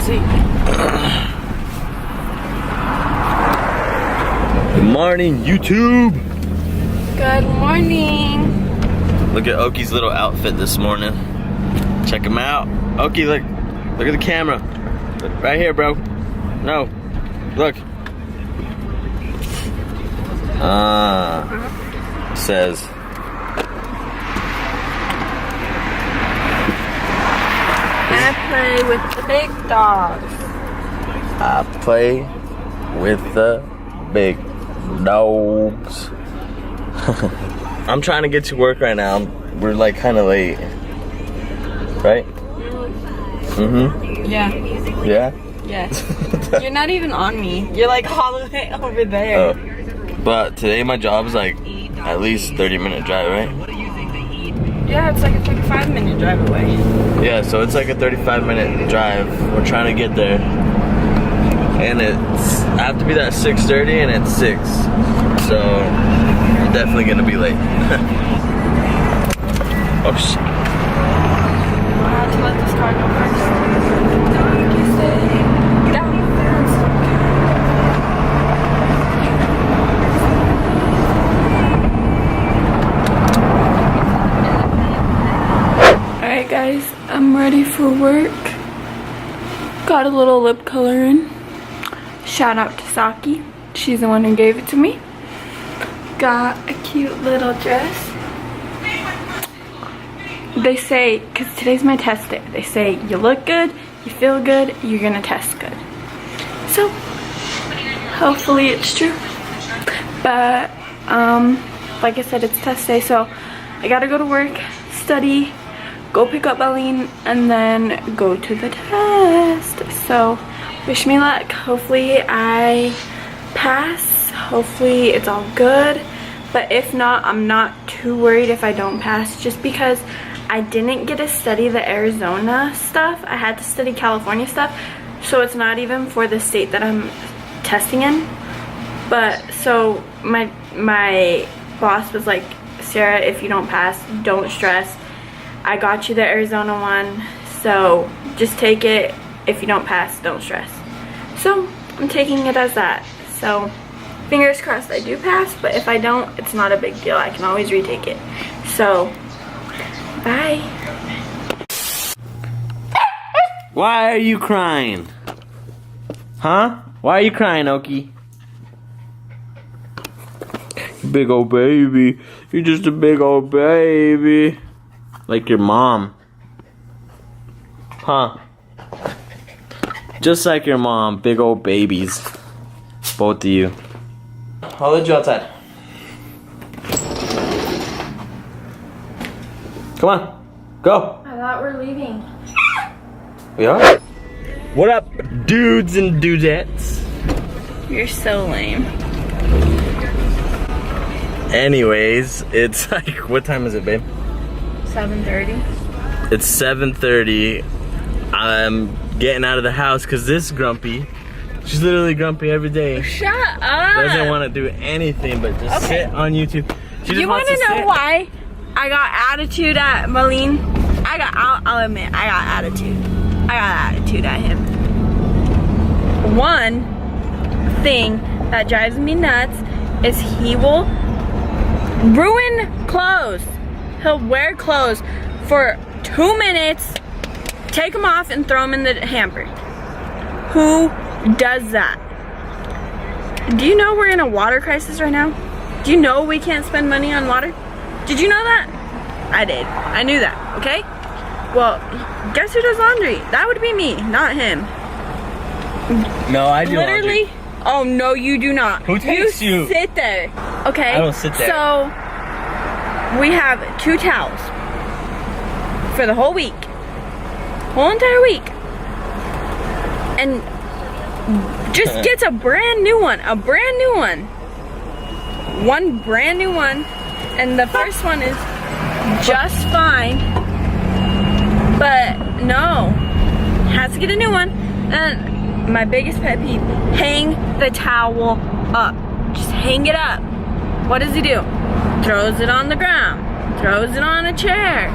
see. Good morning, YouTube. Good morning. Look at Oki's little outfit this morning. Check him out. Oki, look at the camera. Right here, bro. No, look. Says. I play with the big dogs. I play with the big dogs. I'm trying to get to work right now. We're like kind of late. Right? Mm-hmm. Yeah. Yeah? Yes. You're not even on me. You're like all the way over there. Oh. But today my job's like at least 30-minute drive, right? Yeah, it's like a 35-minute drive away. Yeah, so it's like a 35-minute drive. We're trying to get there. And I have to be there at 6:30 and it's 6. So I'm definitely gonna be late. Oh shit. I have to let this car go first. Alright guys, I'm ready for work. Got a little lip color in. Shout out to Saki. She's the one who gave it to me. Got a cute little dress. They say, because today's my test day, they say you look good, you feel good, you're gonna test good. So, hopefully it's true. But, like I said, it's test day, so I gotta go to work, study, go pick up Eileen, and then go to the test. So, wish me luck. Hopefully I pass. Hopefully it's all good. But if not, I'm not too worried if I don't pass, just because I didn't get to study the Arizona stuff. I had to study California stuff, so it's not even for the state that I'm testing in. But so my boss was like, Cierra, if you don't pass, don't stress. I got you the Arizona one, so just take it. If you don't pass, don't stress. So I'm taking it as that. So fingers crossed I do pass, but if I don't, it's not a big deal. I can always retake it. So bye. Why are you crying? Huh? Why are you crying, Oki? Big old baby. You're just a big old baby. Like your mom. Huh? Just like your mom, big old babies. Both of you. I'll let you outside. Come on, go. I thought we're leaving. We are? What up, dudes and dudettes? You're so lame. Anyways, it's like, what time is it, babe? 7:30. It's 7:30. I'm getting out of the house because this grumpy, she's literally grumpy every day. Shut up. Doesn't want to do anything but just sit on YouTube. She just You wants want to know sit. why I got attitude at Malene? I'll admit, I got attitude. I got attitude at him. One thing that drives me nuts is he will ruin clothes. He'll wear clothes for 2 minutes, take them off and throw them in the hamper. Who does that? Do you know we're in a water crisis right now? Do you know we can't spend money on water? Did you know that? I did. I knew that, okay? Well, guess who does laundry? That would be me, not him. No, I do Literally. laundry. Oh, no, you do not. Who takes you? Sit there, okay? I don't sit there. So, we have 2 towels for the whole week. Whole entire week. And just gets a brand new one. A brand new one. One brand new one. And the first one is just fine. But no. Has to get a new one. And my biggest pet peeve, hang the towel up. Just hang it up. What does he do? Throws it on the ground. Throws it on a chair.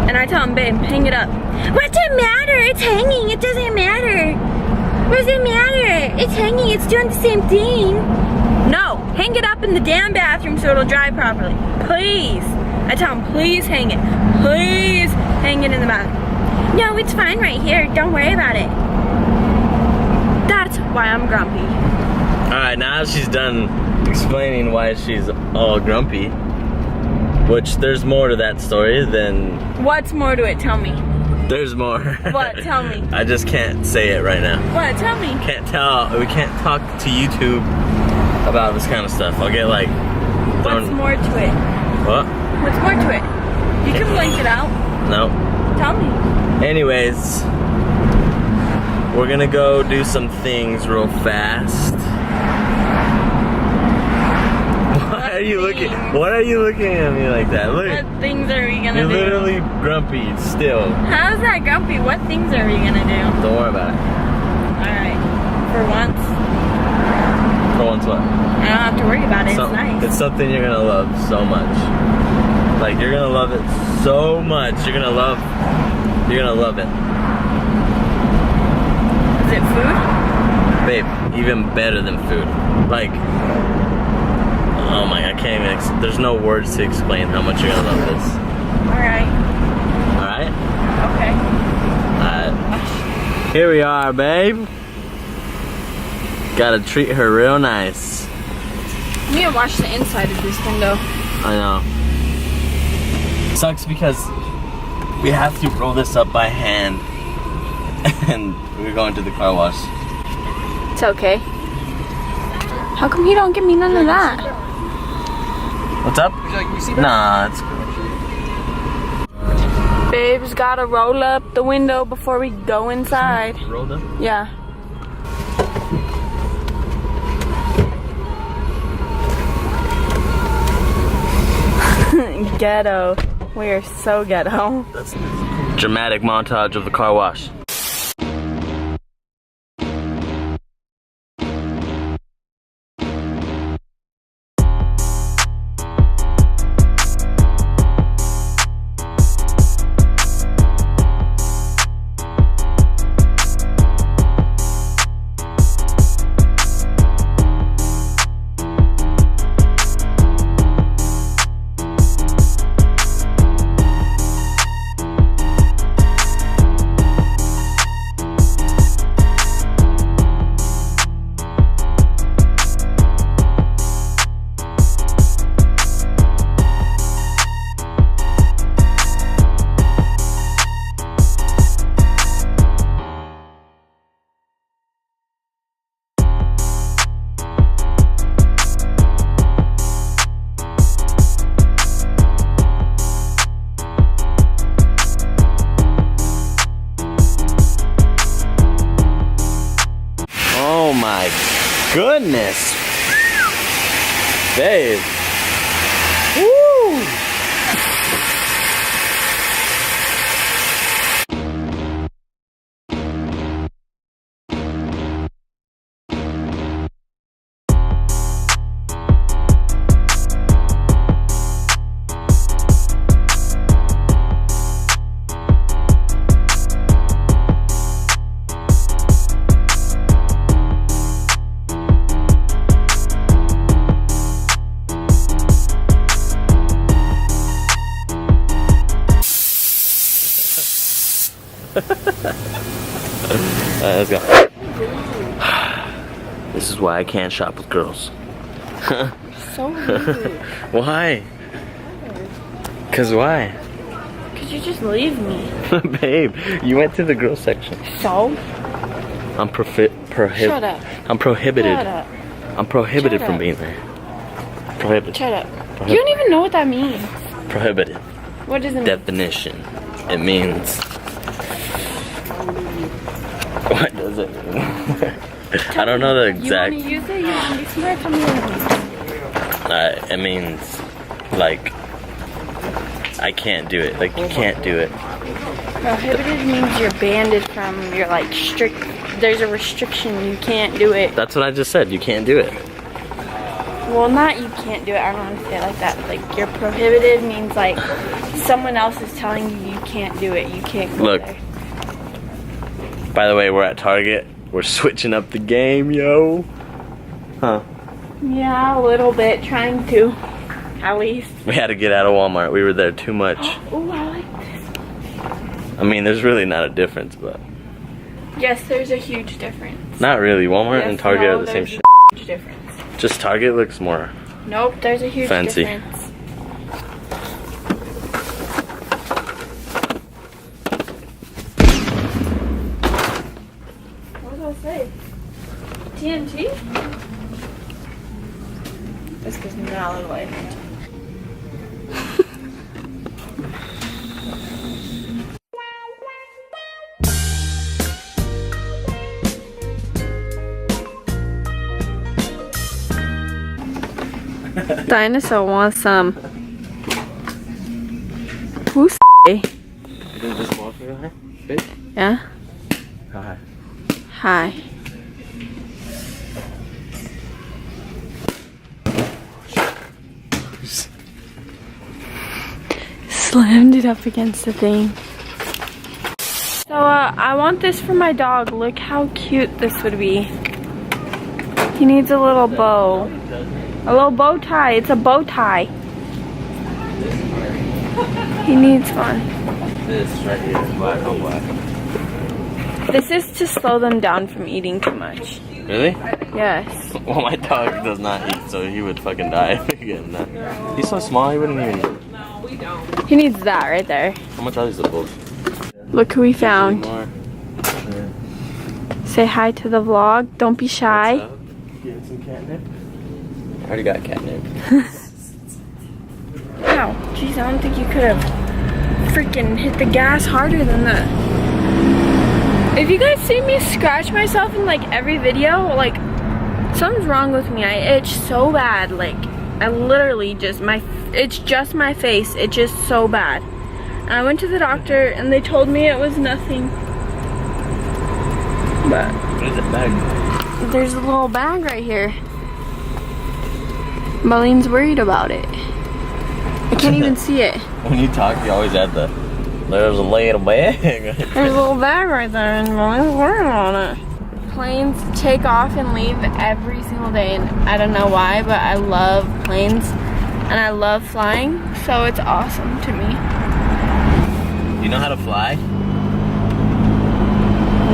And I tell him, babe, hang it up. What's it matter? It's hanging. It doesn't matter. What does it matter? It's hanging. It's doing the same thing. No, hang it up in the damn bathroom so it'll dry properly. Please. I tell him, please hang it. Please hang it in the bathroom. No, it's fine right here. Don't worry about it. That's why I'm grumpy. Alright, now she's done explaining why she's all grumpy. Which there's more to that story than... What's more to it? Tell me. There's more. What? Tell me. I just can't say it right now. What? Tell me. Can't tell. We can't talk to YouTube about this kind of stuff. I'll get like... What's more to it? What? What's more to it? You can blank it out. No. Tell me. Anyways, we're gonna go do some things real fast. Why are you looking? What are you looking at me like that? Look. What things are we gonna do? You're literally grumpy still. How's that grumpy? What things are we gonna do? Don't worry about it. Alright. For once. For once what? I don't have to worry about it. It's nice. It's something you're gonna love so much. Like you're gonna love it so much. You're gonna love it. Is it food? Babe, even better than food. Like, oh my, I can't even, there's no words to explain how much you're gonna love this. Alright. Alright? Okay. Alright. Here we are, babe. Gotta treat her real nice. We need to watch the inside of this window. I know. Sucks because we have to roll this up by hand. And we're going to the car wash. It's okay. How come you don't give me none of that? What's up? Nah, it's cool. Babe's gotta roll up the window before we go inside. Rolled up? Yeah. Ghetto. We are so ghetto. That's dramatic montage of the car wash. Oh my goodness. Babe. Woo! Let's go. This is why I can't shop with girls. So rude. Why? Cause why? Cause you just leave me. Babe, you went to the girls section. So? I'm Shut up. I'm prohibited. Shut up. I'm prohibited Shut from up. being there. Prohibited. Shut up. You don't even know what that means. Prohibited. What does it mean? Definition. It means. What does it mean? I don't know the exact. You want to use it? You want to be smart? Tell me what it means. It means like I can't do it. Like you can't do it. Prohibited means you're banned from. You're like strict. There's a restriction. You can't do it. That's what I just said. You can't do it. Well, not you can't do it. I don't want to say it like that. Like you're prohibited means like someone else is telling you you can't do it. You can't go Look. there. By the way, we're at Target. We're switching up the game, yo. Huh. Yeah, a little bit. Trying to, at least. We had to get out of Walmart. We were there too much. Oh, I like this. I mean, there's really not a difference, but. Yes, there's a huge difference. Not really. Walmart and Target are the same shit. Huge difference. Just Target looks more. Nope, there's a huge Fancy. difference. What did I say? TNT? This gives me not a little light. Dinosaur wants some. Who's Yeah? Hi. Hi. Slammed it up against the thing. So I want this for my dog. Look how cute this would be. He needs a little bow. A little bow tie. It's a bow tie. He needs one. This right here is black on black. This is to slow them down from eating too much. Really? Yes. Well, my dog does not eat, so he would fucking die if he getting that. He's so small, he wouldn't even. He needs that right there. How much are these both? Look who we found. Say hi to the vlog. Don't be shy. Getting some catnip? I already got catnip. Wow. Jeez, I don't think you could have freaking hit the gas harder than that. If you guys see me scratch myself in like every video, like something's wrong with me. I itch so bad. Like I literally just it's just my face. It's just so bad. And I went to the doctor and they told me it was nothing. But What is that bag? there's a little bag right here. Marlene's worried about it. I can't even see it. When you talk, you always add there's a little bag. There's a little bag right there and Marlene's worried about it. Planes take off and leave every single day and I don't know why, but I love planes and I love flying, so it's awesome to me. You know how to fly?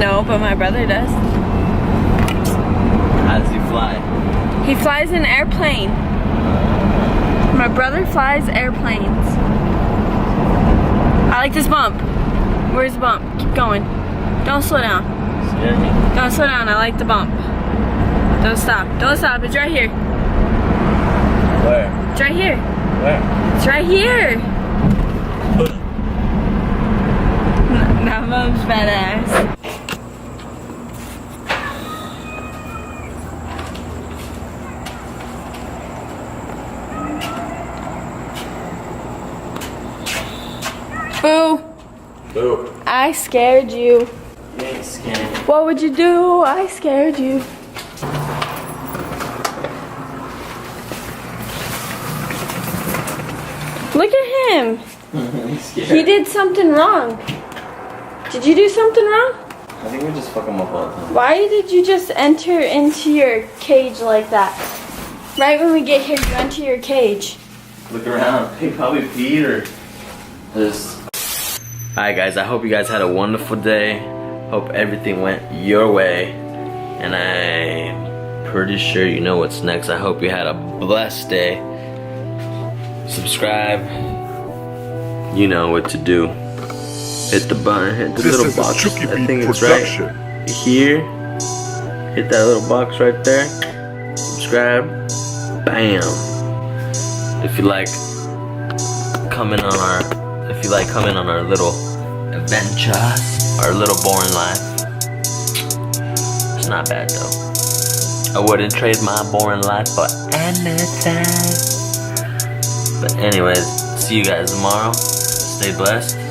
No, but my brother does. How does he fly? He flies an airplane. My brother flies airplanes. I like this bump. Where's the bump? Keep going. Don't slow down. Scare me. Don't slow down. I like the bump. Don't stop. Don't stop. It's right here. Where? It's right here. Where? It's right here. That bump's badass. Boo! Boo. I scared you. You ain't scared. What would you do? I scared you. Look at him. He's scared. He did something wrong. Did you do something wrong? I think we just fuck him up all the time. Why did you just enter into your cage like that? Right when we get here, you enter your cage. Look around. He probably peed or just. Alright guys, I hope you guys had a wonderful day. Hope everything went your way. And I'm pretty sure you know what's next. I hope you had a blessed day. Subscribe. You know what to do. Hit the button, hit the little box. I think it's right here. Hit that little box right there. Subscribe. Bam. If you like coming on our little adventures, our little boring life. It's not bad though. I wouldn't trade my boring life for anything. But anyways, see you guys tomorrow. Stay blessed.